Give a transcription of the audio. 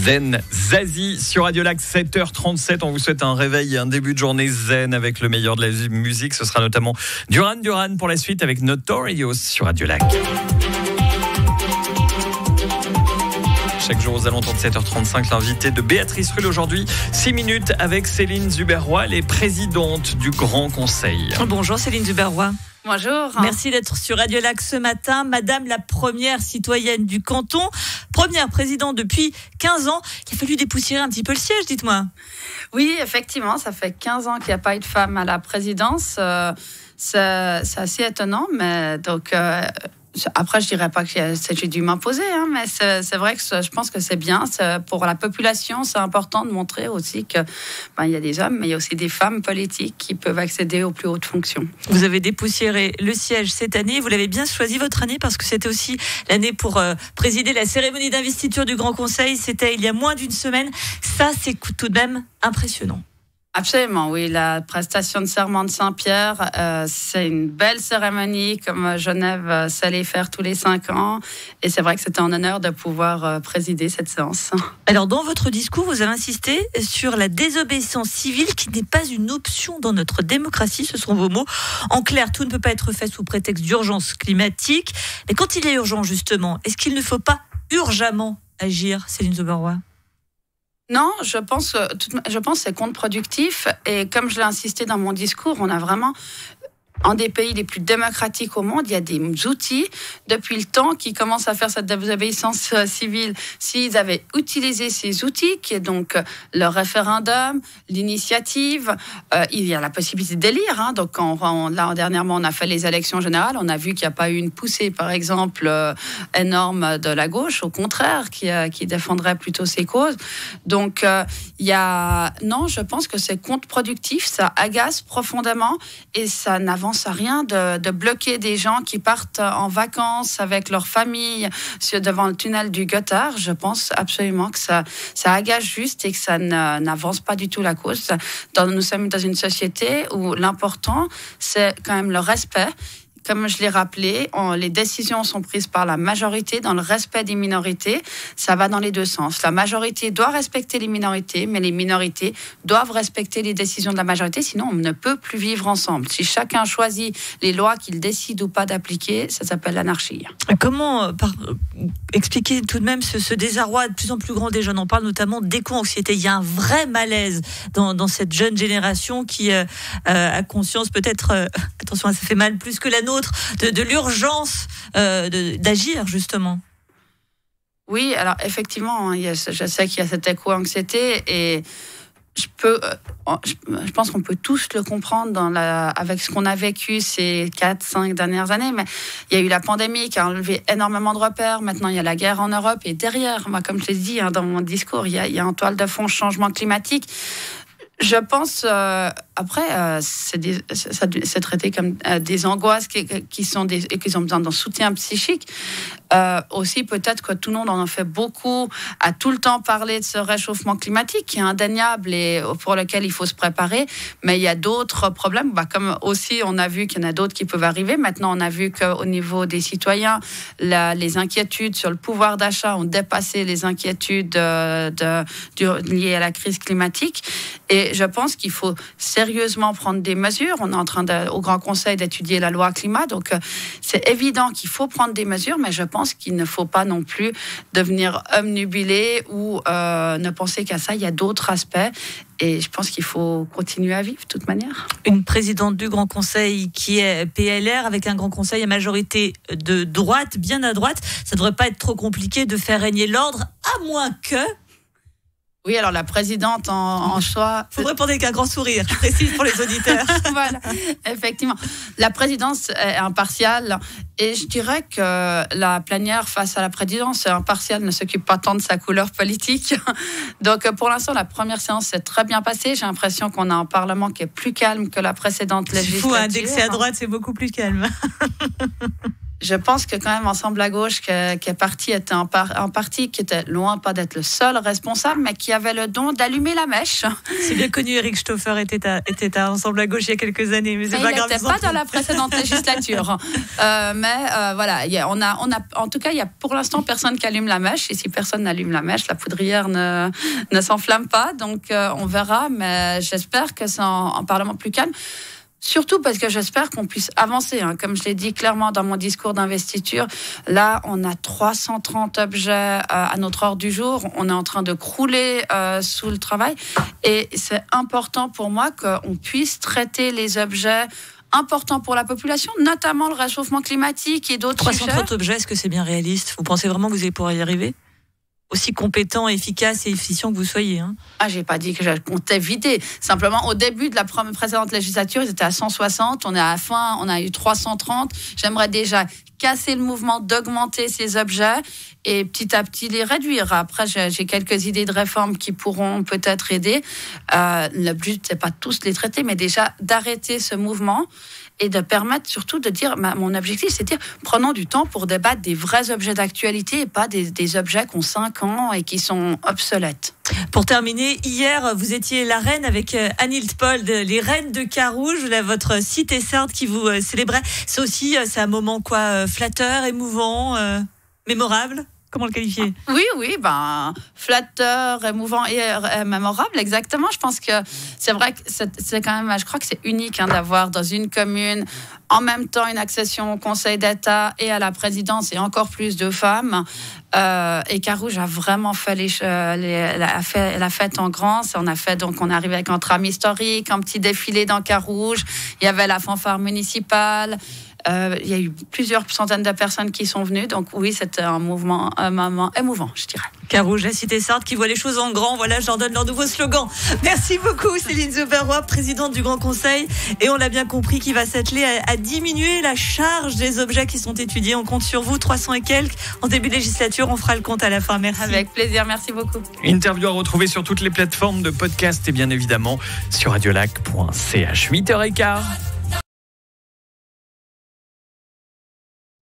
Zen Zazie sur Radio Lac, 7h37. On vous souhaite un réveil et un début de journée zen avec le meilleur de la musique. Ce sera notamment Duran Duran pour la suite avec Notorious sur Radio Lac. Chaque jour aux alentours de 7h35, l'invité de Béatrice Rulle aujourd'hui, 6 minutes avec Céline Zuberroy, elle est présidente du Grand Conseil. Bonjour Céline Zuberroy. Bonjour. Merci d'être sur Radio Lac ce matin. Madame la première citoyenne du canton, première présidente depuis 15 ans. Il a fallu dépoussiérer un petit peu le siège, dites-moi. Oui, effectivement, ça fait 15 ans qu'il n'y a pas eu de femme à la présidence. C'est assez étonnant, mais donc... Après, je dirais pas que j'ai dû m'imposer, mais c'est vrai que je pense que c'est bien. Pour la population, c'est important de montrer aussi que il y a des hommes, mais il y a aussi des femmes politiques qui peuvent accéder aux plus hautes fonctions. Vous avez dépoussiéré le siège cette année. Vous l'avez bien choisi votre année parce que c'était aussi l'année pour présider la cérémonie d'investiture du Grand Conseil. C'était il y a moins d'une semaine. Ça, c'est tout de même impressionnant. Absolument, oui. La prestation de serment de Saint-Pierre, c'est une belle cérémonie comme Genève sait les faire tous les 5 ans. Et c'est vrai que c'était un honneur de pouvoir présider cette séance. Alors, dans votre discours, vous avez insisté sur la désobéissance civile qui n'est pas une option dans notre démocratie. Ce sont vos mots. En clair, tout ne peut pas être fait sous prétexte d'urgence climatique. Mais quand il est urgent, justement, est-ce qu'il ne faut pas urgemment agir, Céline Zuberroy ? Non, je pense que c'est contre-productif. Et comme je l'ai insisté dans mon discours, on a vraiment... Un des pays les plus démocratiques au monde, il y a des outils depuis le temps qui commencent à faire cette désobéissance civile. S'ils avaient utilisé ces outils, qui est donc le référendum, l'initiative, il y a la possibilité d'élire. Donc, là, dernièrement, on a fait les élections générales, on a vu qu'il n'y a pas eu une poussée, par exemple, énorme de la gauche, au contraire, qui défendrait plutôt ces causes. Donc, non, je pense que c'est contre-productif, ça agace profondément et ça n'avance à rien de bloquer des gens qui partent en vacances avec leur famille devant le tunnel du Gothard. Je pense absolument que ça agace juste et que ça n'avance pas du tout la cause. Nous sommes dans une société où l'important, c'est quand même le respect. Comme je l'ai rappelé, les décisions sont prises par la majorité dans le respect des minorités. Ça va dans les deux sens. La majorité doit respecter les minorités, mais les minorités doivent respecter les décisions de la majorité, sinon on ne peut plus vivre ensemble. Si chacun choisit les lois qu'il décide ou pas d'appliquer, ça s'appelle l'anarchie. Comment expliquer tout de même ce désarroi de plus en plus grand des jeunes ? On parle notamment d'éco-anxiété. Il y a un vrai malaise dans cette jeune génération qui a conscience peut-être, attention, ça fait mal plus que la nôtre, de l'urgence d'agir, justement. Oui, alors effectivement, je sais qu'il y a cette éco-anxiété et je pense qu'on peut tous le comprendre avec ce qu'on a vécu ces 4-5 dernières années, mais il y a eu la pandémie qui a enlevé énormément de repères. Maintenant, il y a la guerre en Europe et derrière, moi, comme je l'ai dit dans mon discours, il y a un toile de fond changement climatique. Je pense, c'est traité comme des angoisses qui ont besoin d'un soutien psychique. Aussi, peut-être que tout le monde en a fait beaucoup, a tout le temps parlé de ce réchauffement climatique qui est indéniable et pour lequel il faut se préparer. Mais il y a d'autres problèmes, comme aussi on a vu qu'il y en a d'autres qui peuvent arriver. Maintenant, on a vu qu'au niveau des citoyens, les inquiétudes sur le pouvoir d'achat ont dépassé les inquiétudes liées à la crise climatique. Et je pense qu'il faut sérieusement prendre des mesures. On est en train au Grand Conseil d'étudier la loi climat. Donc, c'est évident qu'il faut prendre des mesures, mais je pense qu'il ne faut pas non plus devenir obnubilé ou ne penser qu'à ça. Il y a d'autres aspects. Et je pense qu'il faut continuer à vivre de toute manière. Une présidente du Grand Conseil qui est PLR avec un Grand Conseil à majorité de droite, bien à droite. Ça ne devrait pas être trop compliqué de faire régner l'ordre, à moins que... Oui, alors la présidente en choix... Vous répondez qu'un grand sourire, je précise pour les auditeurs. Voilà, effectivement. La présidence est impartiale et je dirais que la plénière face à la présidence impartiale ne s'occupe pas tant de sa couleur politique. Donc pour l'instant, la première séance s'est très bien passée. J'ai l'impression qu'on a un Parlement qui est plus calme que la précédente législature. Fou, indexé à droite, c'est beaucoup plus calme. je pense que quand même Ensemble à gauche qui est parti était un parti qui était loin pas d'être le seul responsable, mais qui avait le don d'allumer la mèche. C'est bien connu, Éric Stauffer était à Ensemble à gauche il y a quelques années, mais c'est pas grave. Il n'était pas dans la précédente législature. Voilà, en tout cas, il y a pour l'instant personne qui allume la mèche. Et si personne n'allume la mèche, la poudrière ne s'enflamme pas. Donc on verra, mais j'espère que c'est un Parlement plus calme. Surtout parce que j'espère qu'on puisse avancer. Comme je l'ai dit clairement dans mon discours d'investiture, là, on a 330 objets à notre ordre du jour. On est en train de crouler sous le travail. Et c'est important pour moi qu'on puisse traiter les objets importants pour la population, notamment le réchauffement climatique et d'autres 330 objets, est-ce que c'est bien réaliste ? Vous pensez vraiment que vous allez pouvoir y arriver ? Aussi compétent, efficace et efficient que vous soyez. J'ai pas dit que je comptais vider. Simplement, au début de la précédente législature, ils étaient à 160. On est à la fin, on a eu 330. J'aimerais déjà casser le mouvement d'augmenter ces objets et petit à petit les réduire. Après, j'ai quelques idées de réformes qui pourront peut-être aider. Le but, c'est pas tous les traiter, mais déjà d'arrêter ce mouvement et de permettre surtout de dire, mon objectif, c'est de dire, prenons du temps pour débattre des vrais objets d'actualité et pas des objets qui ont 5 ans et qui sont obsolètes. Pour terminer, hier, vous étiez la reine avec Anne Hildpold, les reines de Carouge, votre cité sarde qui vous célébrait. C'est un moment flatteur, émouvant, mémorable ? Comment le qualifier ? Oui, flatteur, émouvant et mémorable, exactement. Je pense que c'est vrai que c'est quand même, je crois que c'est unique d'avoir dans une commune en même temps une accession au Conseil d'État et à la présidence et encore plus de femmes. Et Carouge a vraiment fait la fête en grand. On est arrivé avec un tram historique, un petit défilé dans Carouge. Il y avait la fanfare municipale. Il y a eu plusieurs centaines de personnes qui sont venues. Donc oui, c'était un moment émouvant, je dirais. Carouge, la cité sarde qui voit les choses en grand. Voilà, je leur donne leur nouveau slogan. Merci beaucoup, Céline Zauberrois, présidente du Grand Conseil. Et on l'a bien compris, qui va s'atteler à diminuer la charge des objets qui sont étudiés. On compte sur vous, 300 et quelques. En début de législature, on fera le compte à la fin. Merci. Avec plaisir, merci beaucoup. Interview à retrouver sur toutes les plateformes de podcast et bien évidemment sur radiolac.ch. 8h15.